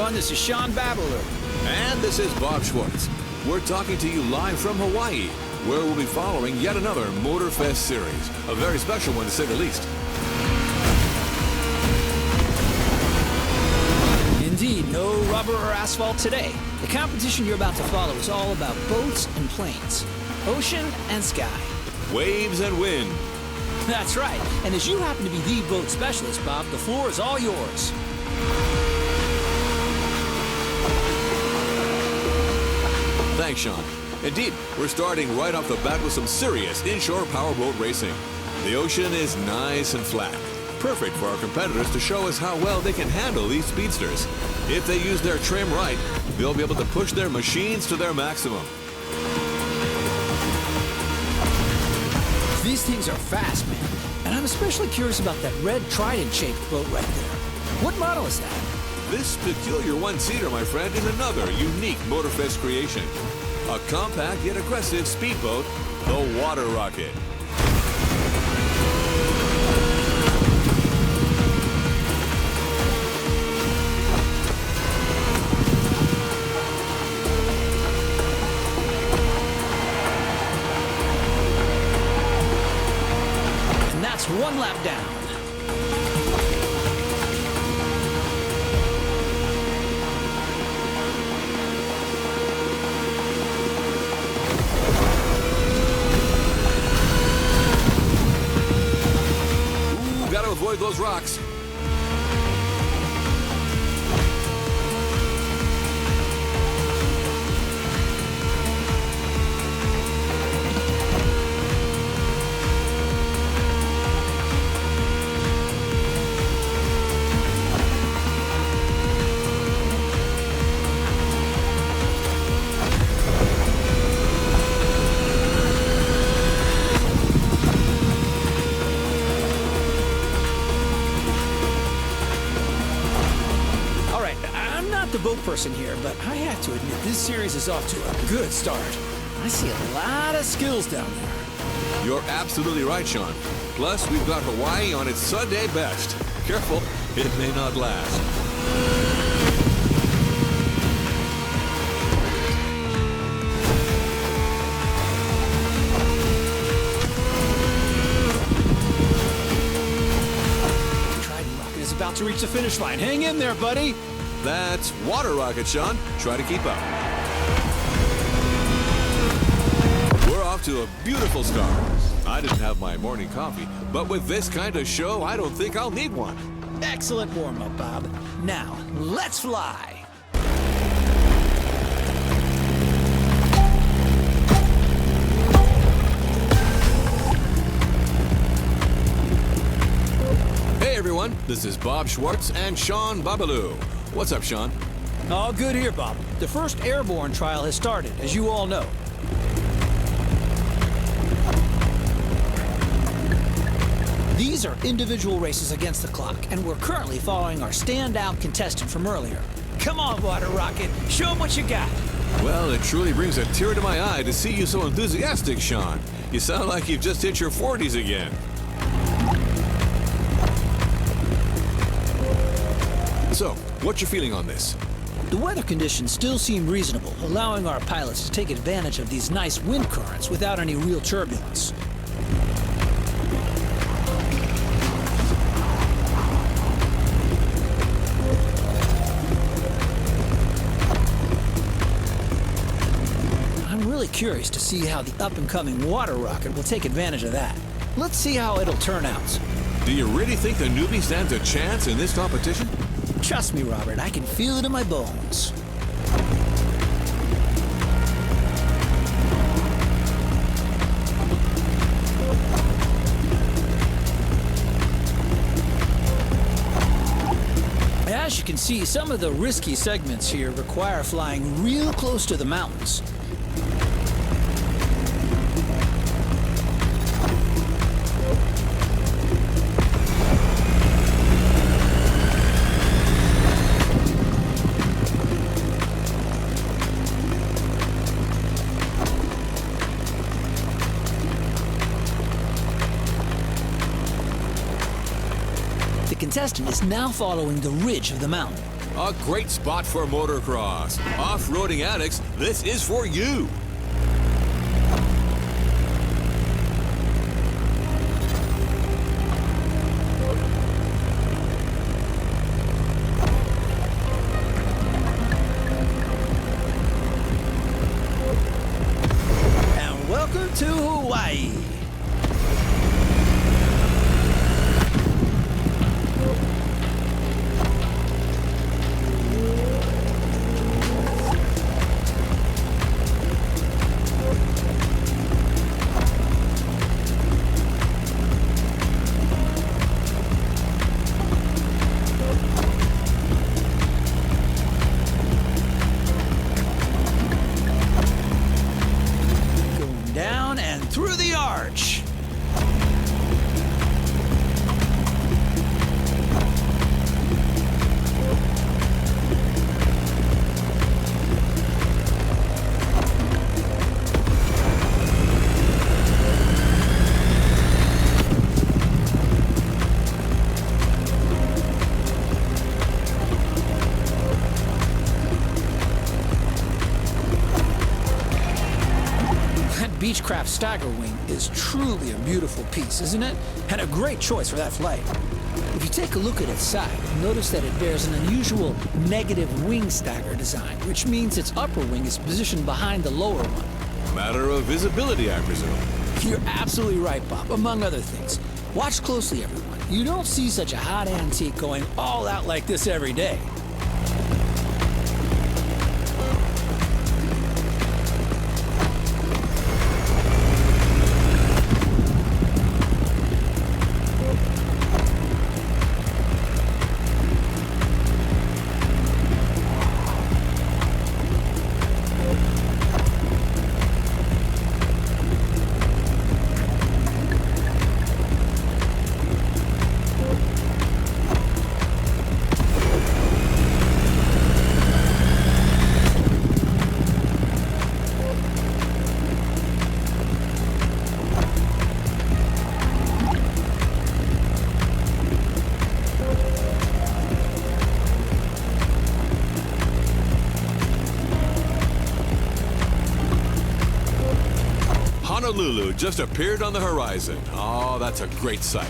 everyone. This is Sean Babalu. And this is Bob Schwartz. We're talking to you live from Hawaii, where we'll be following yet another MotorFest series. A very special one, to say the least. Indeed, no rubber or asphalt today. The competition you're about to follow is all about boats and planes, ocean and sky. Waves and wind. That's right. And as you happen to be the boat specialist, Bob, the floor is all yours. Thanks, Sean. Indeed, we're starting right off the bat with some serious inshore powerboat racing. The ocean is nice and flat. Perfect for our competitors to show us how well they can handle these speedsters. If they use their trim right, they'll be able to push their machines to their maximum. These things are fast, man. And I'm especially curious about that red trident-shaped boat right there. What model is that? This peculiar one-seater, my friend, is another unique MotorFest creation. A compact yet aggressive speedboat, the Water Rocket. And that's one lap down. Avoid those rocks. The boat person here, but I have to admit this series is off to a good start. I see a lot of skills down there. You're absolutely right, Sean. Plus, we've got Hawaii on its Sunday best. Careful, it may not last. Trident Rocket is about to reach the finish line. Hang in there, buddy. That's Water Rocket, Sean. Try to keep up. We're off to a beautiful start. I didn't have my morning coffee, but with this kind of show, I don't think I'll need one. Excellent warm-up, Bob. Now, let's fly. Hey, everyone. This is Bob Schwartz and Sean Babalu. What's up, Sean? All good here, Bob. The first airborne trial has started, as you all know. These are individual races against the clock, and we're currently following our standout contestant from earlier. Come on, Water Rocket. Show them what you got. Well, it truly brings a tear to my eye to see you so enthusiastic, Sean. You sound like you've just hit your 40s again. So, what's your feeling on this? The weather conditions still seem reasonable, allowing our pilots to take advantage of these nice wind currents without any real turbulence. I'm really curious to see how the up-and-coming Water Rocket will take advantage of that. Let's see how it'll turn out. Do you really think the newbie stands a chance in this competition? Trust me, Robert, I can feel it in my bones. As you can see, some of the risky segments here require flying real close to the mountains. The contestant is now following the ridge of the mountain. A great spot for motocross. Off-roading addicts, this is for you. And welcome to Hawaii. Down and through the arch. Beechcraft Stagger Wing is truly a beautiful piece, isn't it? And a great choice for that flight. If you take a look at its side, notice that it bears an unusual negative wing stagger design, which means its upper wing is positioned behind the lower one. Matter of visibility, I presume. You're absolutely right, Bob, among other things. Watch closely, everyone. You don't see such a hot antique going all out like this every day. Honolulu just appeared on the horizon. Oh, that's a great sight.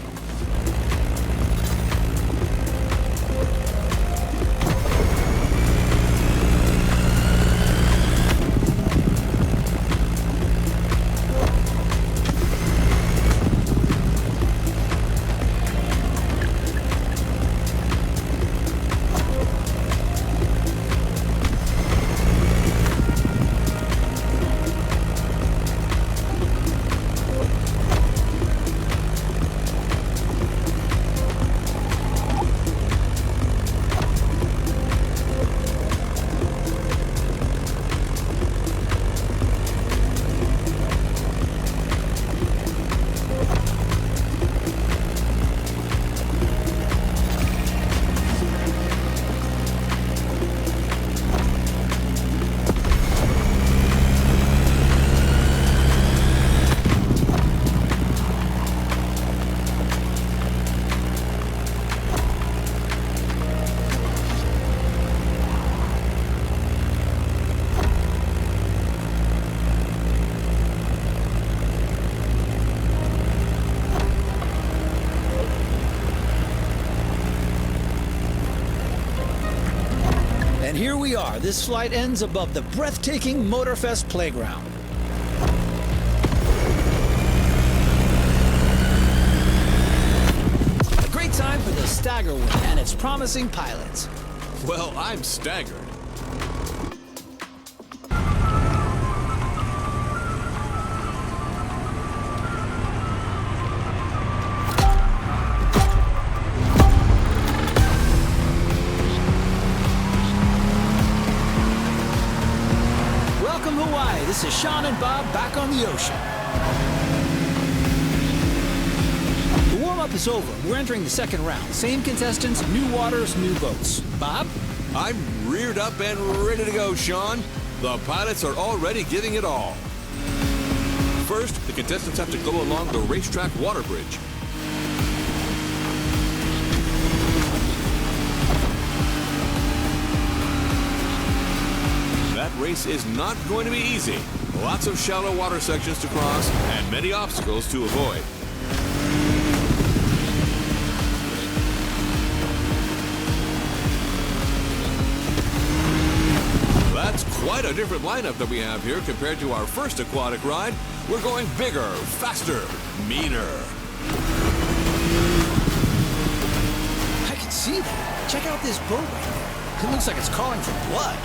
And here we are. This flight ends above the breathtaking MotorFest playground. A great time for the Stagger Wing and its promising pilots. Well, I'm staggered. Welcome Hawaii. This is Sean and Bob back on the ocean. The warm-up is over. We're entering the second round. Same contestants, new waters, new boats. Bob? I'm reared up and ready to go, Sean. The pilots are already giving it all. First, the contestants have to go along the racetrack water bridge. race is not going to be easy. Lots of shallow water sections to cross and many obstacles to avoid. That's quite a different lineup that we have here compared to our first aquatic ride. We're going bigger, faster, meaner. I can see that. Check out this boat right there. It looks like it's calling for blood.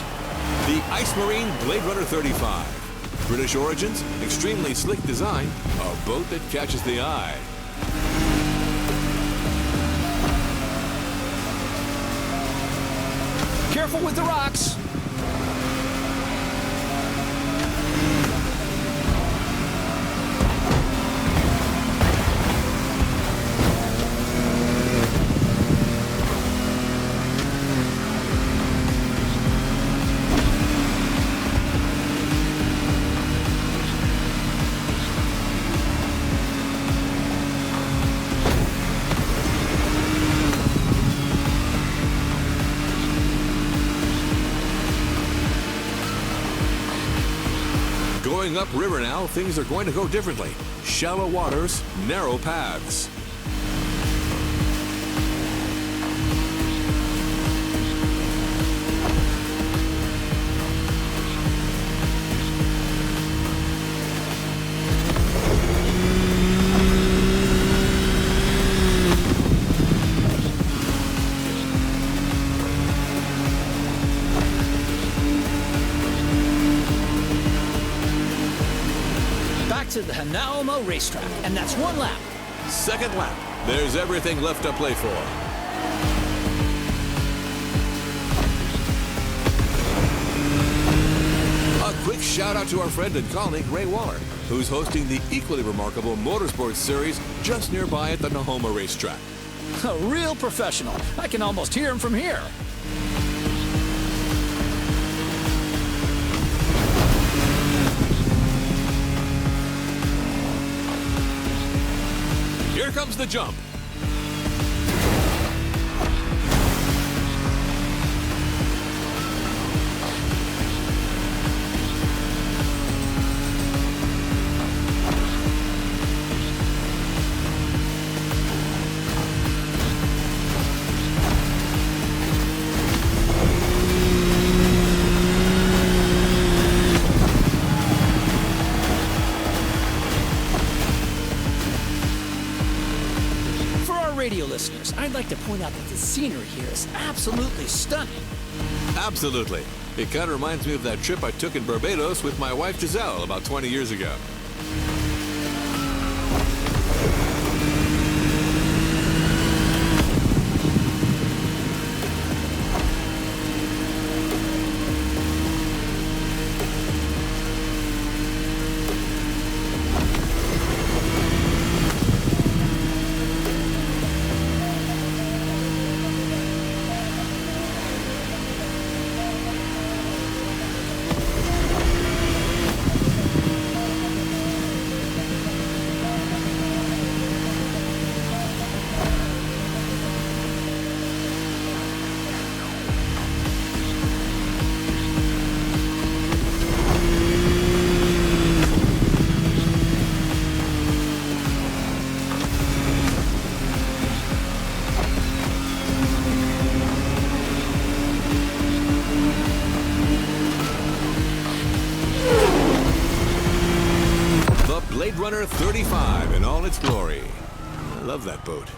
The Ice Marine Blade Runner 35. British origins, extremely slick design, a boat that catches the eye. Careful with the rocks. Going upriver now, things are going to go differently. Shallow waters, narrow paths. To the Hanauma racetrack, and that's one lap. Second lap. There's everything left to play for. A quick shout out to our friend and colleague Ray Waller, who's hosting the equally remarkable Motorsports Series just nearby at the Nahoma racetrack. A real professional. I can almost hear him from here. Here comes the jump. Radio listeners, I'd like to point out that the scenery here is absolutely stunning. Absolutely. It kind of reminds me of that trip I took in Barbados with my wife Giselle about 20 years ago. Blade Runner 35 in all its glory. I love that boat.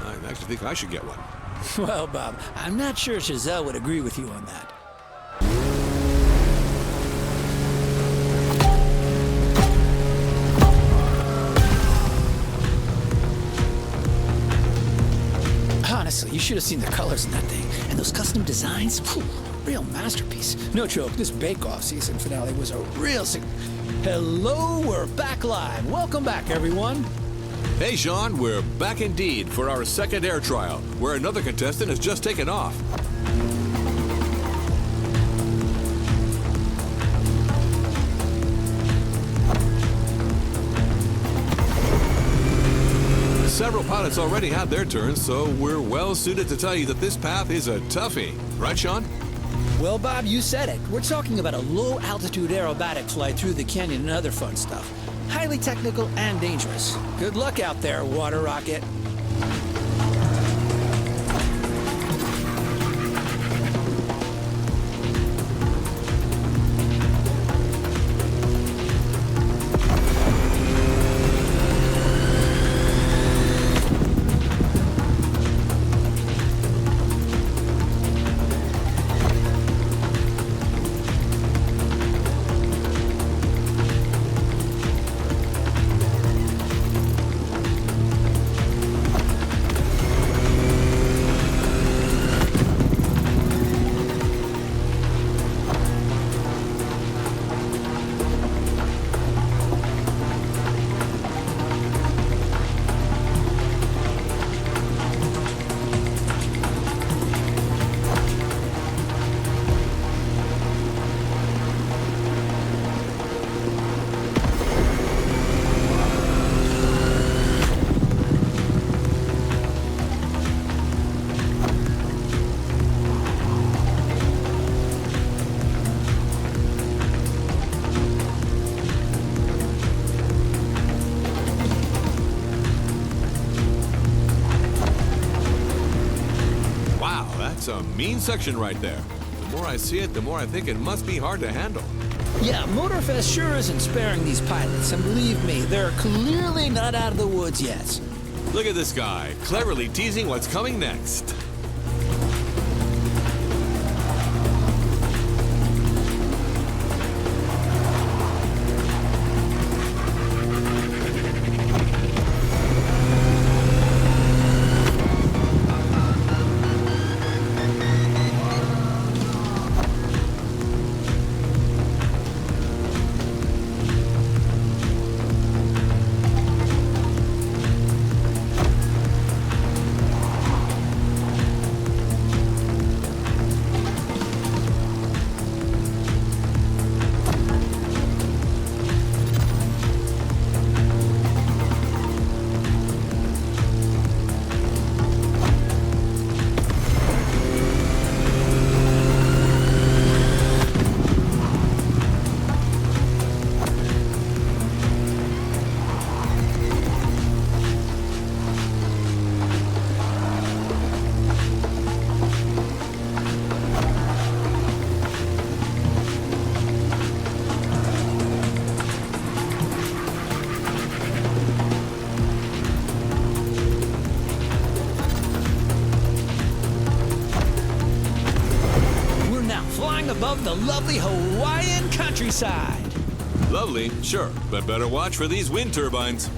I actually think I should get one. Well, Bob, I'm not sure Giselle would agree with you on that. Honestly, you should have seen the colors in that thing. And those custom designs, real masterpiece. No joke, this bake-off season finale was a real... Hello, we're back live. Welcome back, everyone. Hey, Sean, we're back indeed for our second air trial, where another contestant has just taken off. Several pilots already had their turns, so we're well suited to tell you that this path is a toughie. Right, Sean? Well, Bob, you said it. We're talking about a low-altitude aerobatic flight through the canyon and other fun stuff. Highly technical and dangerous. Good luck out there, water rocket. That's a mean section right there. The more I see it, the more I think it must be hard to handle. Yeah, MotorFest sure isn't sparing these pilots, and believe me, they're clearly not out of the woods yet. Look at this guy, cleverly teasing what's coming next. Above the lovely Hawaiian countryside. Lovely, sure, but better watch for these wind turbines.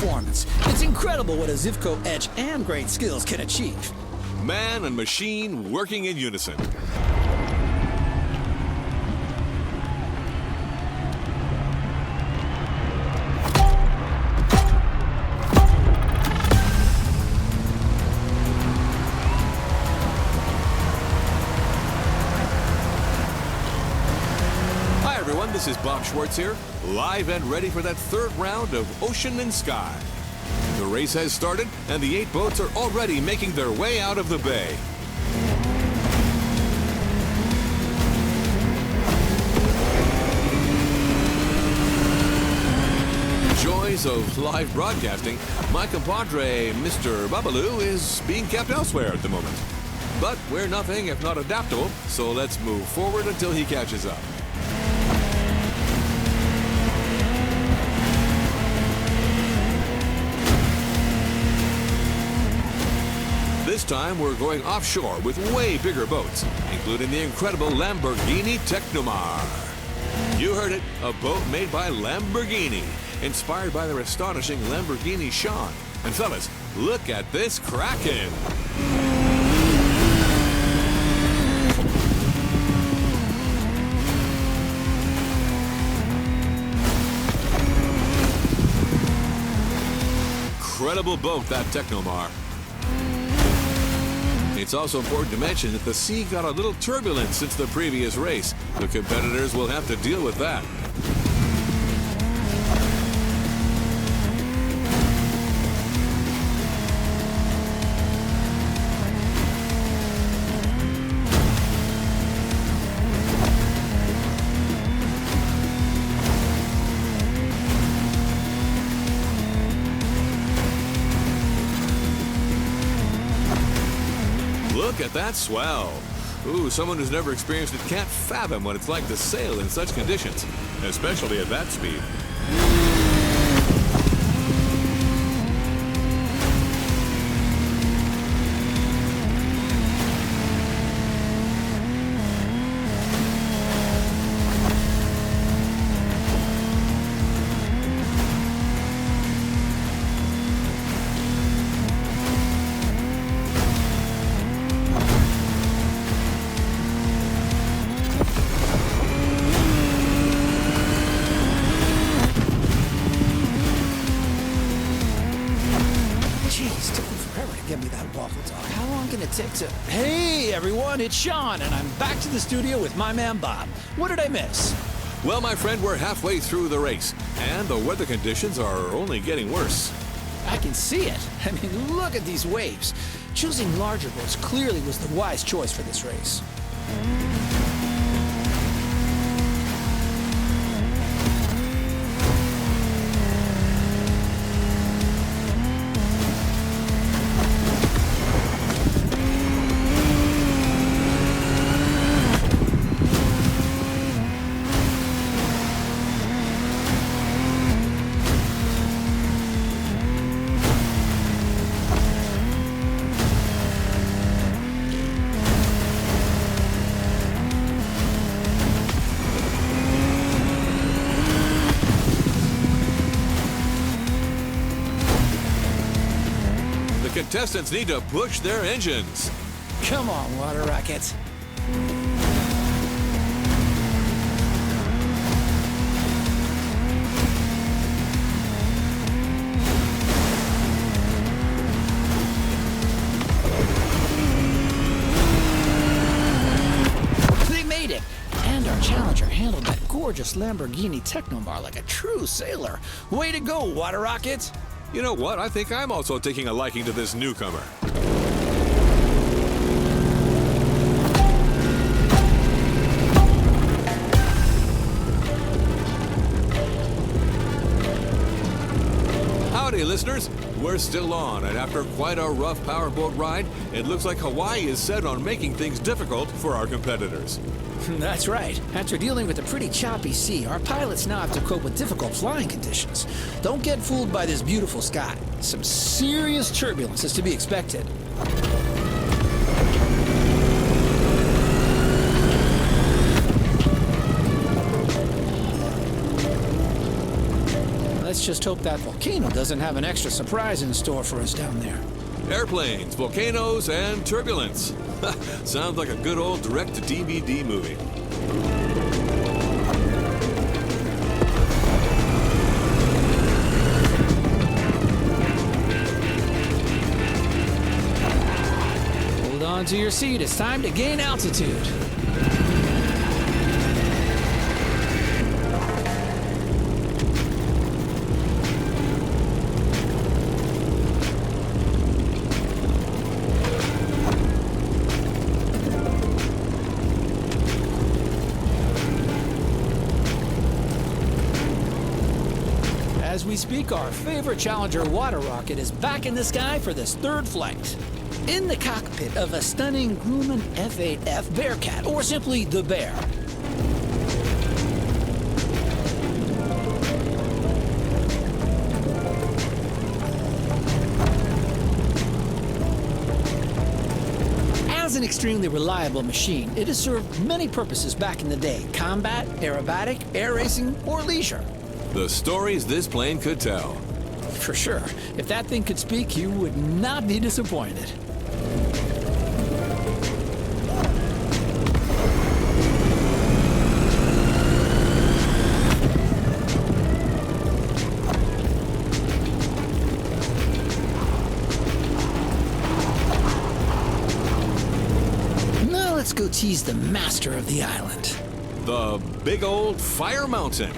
performance. It's incredible what a Zivco edge and great skills can achieve. Man and machine working in unison. Hi everyone, this is Bob Schwartz here, live and ready for that third round of Ocean and Sky. The race has started, and the 8 boats are already making their way out of the bay. Joys of live broadcasting, my compadre, Mr. Babaloo, is being kept elsewhere at the moment. But we're nothing if not adaptable, so let's move forward until he catches up. This time we're going offshore with way bigger boats, including the incredible Lamborghini Technomar. You heard it, a boat made by Lamborghini, inspired by their astonishing Lamborghini Sean. And fellas, look at this Kraken! Incredible boat, that Technomar. It's also important to mention that the sea got a little turbulent since the previous race. The competitors will have to deal with that. Look at that swell. Ooh, someone who's never experienced it can't fathom what it's like to sail in such conditions, especially at that speed. Give me that waffle dog. How long can it take to... Hey, everyone, it's Sean, and I'm back to the studio with my man, Bob. What did I miss? Well, my friend, we're halfway through the race, and the weather conditions are only getting worse. I can see it. I mean, look at these waves. Choosing larger boats clearly was the wise choice for this race. Contestants need to push their engines. Come on, water rockets. They made it! And our challenger handled that gorgeous Lamborghini Technomar like a true sailor. Way to go, water rockets! You know what? I think I'm also taking a liking to this newcomer. Howdy, listeners. We're still on, and after quite a rough powerboat ride, it looks like Hawaii is set on making things difficult for our competitors. That's right. After dealing with a pretty choppy sea, our pilots now have to cope with difficult flying conditions. Don't get fooled by this beautiful sky. Some serious turbulence is to be expected. Let's let's just hope that volcano doesn't have an extra surprise in store for us down there. Airplanes, volcanoes, and turbulence. Sounds like a good old direct-to-DVD movie. Hold on to your seat. It's time to gain altitude. As we speak, our favorite Challenger water rocket is back in the sky for this third flight. In the cockpit of a stunning Grumman F8F Bearcat, or simply the Bear. As an extremely reliable machine, it has served many purposes back in the day: combat, aerobatic, air racing, or leisure. The stories this plane could tell. For sure. If that thing could speak, you would not be disappointed. Now let's go tease the master of the island. The big old fire mountain.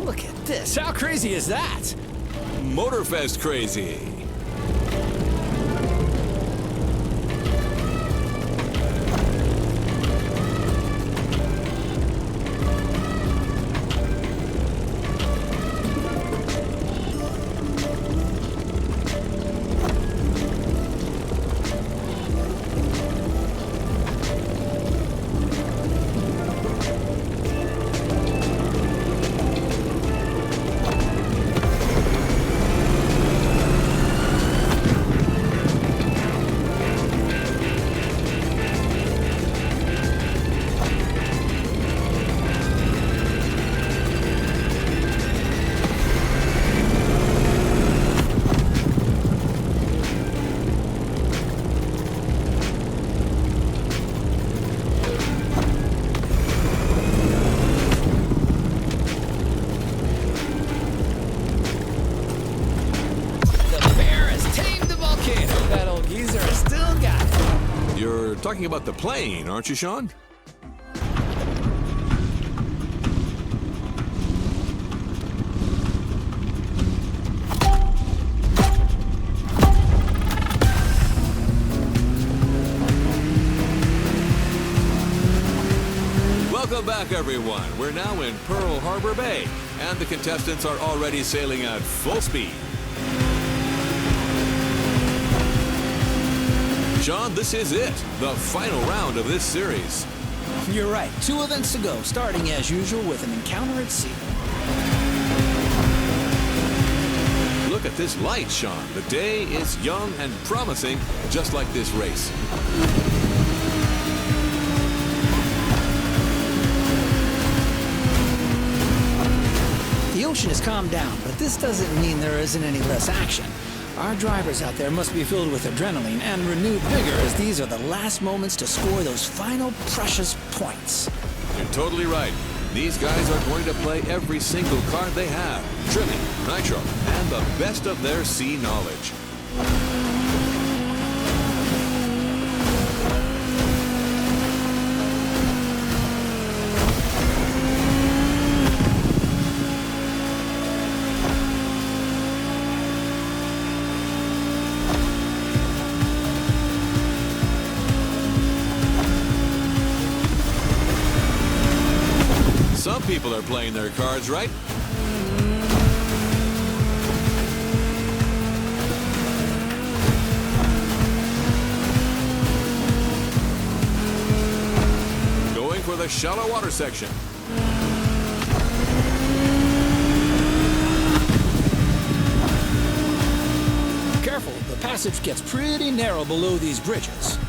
Look at this. How crazy is that? MotorFest crazy. Talking about the plane, aren't you, Sean? Welcome back, everyone. We're now in Pearl Harbor Bay, and the contestants are already sailing at full speed. Sean, this is it, the final round of this series. You're right. 2 events to go, starting as usual with an encounter at sea. Look at this light, Sean. The day is young and promising, just like this race. The ocean has calmed down, but this doesn't mean there isn't any less action. Our drivers out there must be filled with adrenaline and renewed vigor, as these are the last moments to score those final precious points. You're totally right. These guys are going to play every single card they have, trimming, nitro, and the best of their sea knowledge. Some people are playing their cards right. Going for the shallow water section. Careful, the passage gets pretty narrow below these bridges.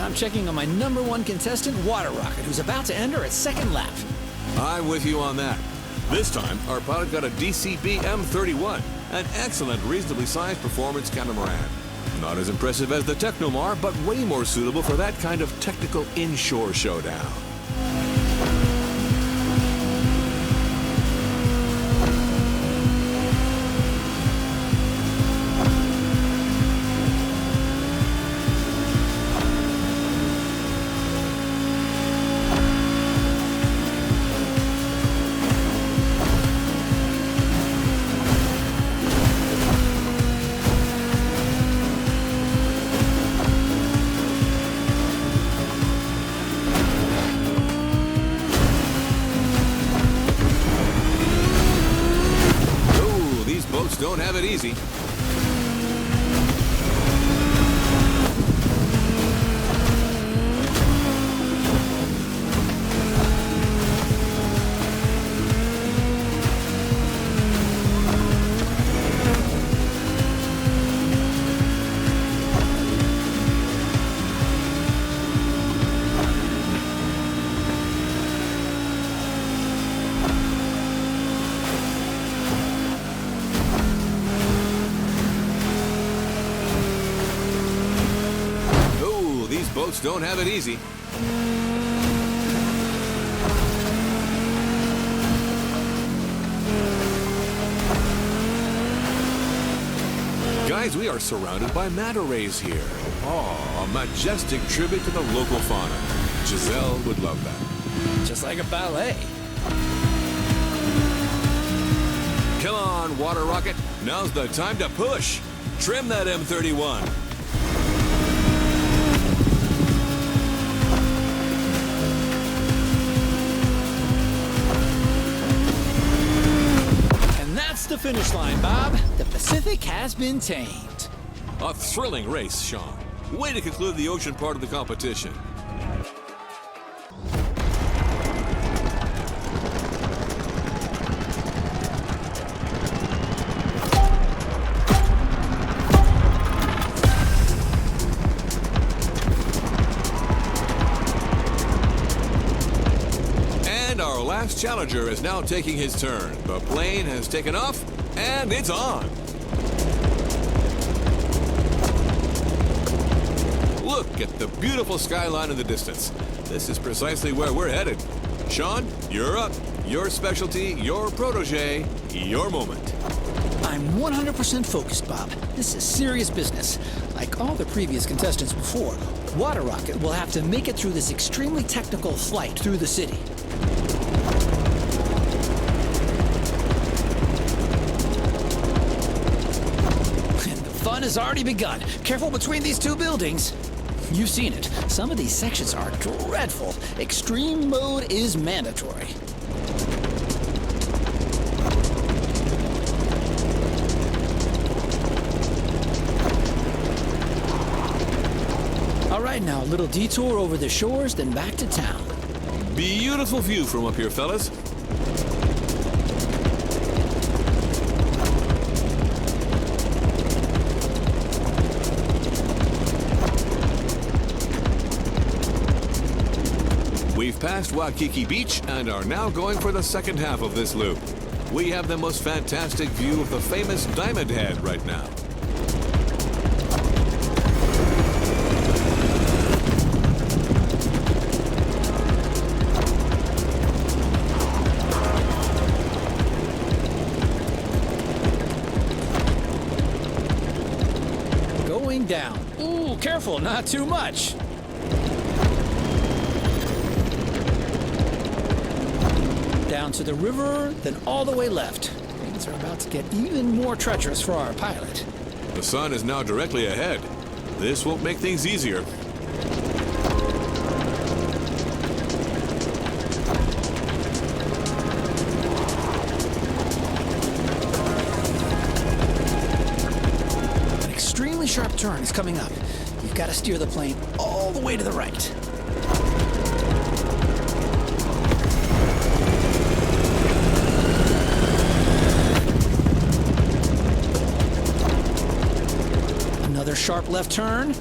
I'm checking on my #1 contestant, Water Rocket, who's about to enter its second lap. I'm with you on that. This time, our pilot got a DCB M31, an excellent, reasonably sized performance catamaran. Not as impressive as the Technomar, but way more suitable for that kind of technical inshore showdown. Don't have it easy. Boats don't have it easy. Guys, we are surrounded by manta rays here. Oh, a majestic tribute to the local fauna. Giselle would love that. Just like a ballet. Come on, Water Rocket. Now's the time to push. Trim that M31. The finish line, Bob. The Pacific has been tamed. A thrilling race, Sean. Way to conclude the ocean part of the competition. Our last challenger is now taking his turn. The plane has taken off, and it's on. Look at the beautiful skyline in the distance. This is precisely where we're headed. Sean, you're up. Your specialty, your protege, your moment. I'm 100% focused, Bob. This is serious business. Like all the previous contestants before, Water Rocket will have to make it through this extremely technical flight through the city. Fun has already begun. Careful between these two buildings. You've seen it. Some of these sections are dreadful. Extreme mode is mandatory. All right, now a little detour over the shores, then back to town. Beautiful view from up here, fellas. We've passed Waikiki Beach and are now going for the second half of this loop. We have the most fantastic view of the famous Diamond Head right now. Going down. Ooh, careful, not too much. Down to the river, then all the way left. Things are about to get even more treacherous for our pilot. The sun is now directly ahead. This won't make things easier. An extremely sharp turn is coming up. You've got to steer the plane all the way to the right. Another sharp left turn.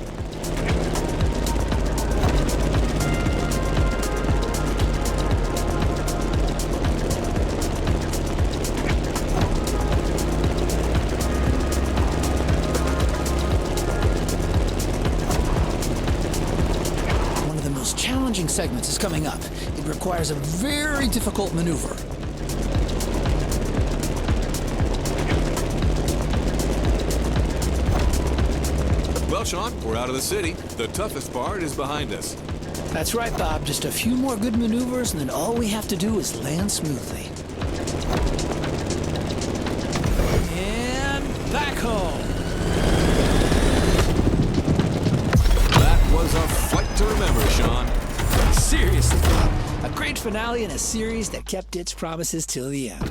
One of the most challenging segments is coming up. It requires a very difficult maneuver. Well, Sean, we're out of the city. The toughest part is behind us. That's right, Bob. Just a few more good maneuvers, and then all we have to do is land smoothly. And back home. That was a fight to remember, Sean. Seriously, Bob. A great finale in a series that kept its promises till the end.